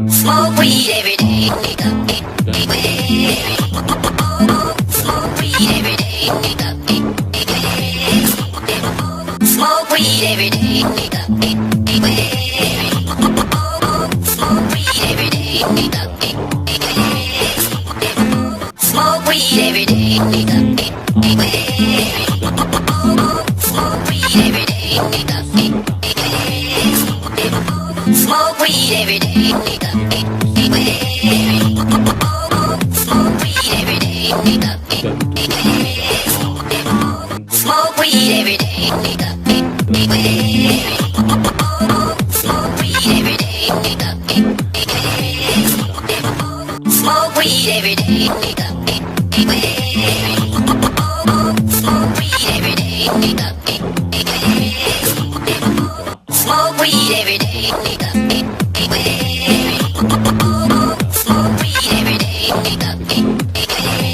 Smoke weed every day. Smoke weed every day. Smoke weed every day. Smoke weed every day. Smoke weed every day. Smoke weed every day. Smoke weed every day. Smoke weed every day. Smoke weed every day. Smoke weed every day. Smoke weed every day. Smoke weed every day. Smoke weed every day. Smoke weed every day.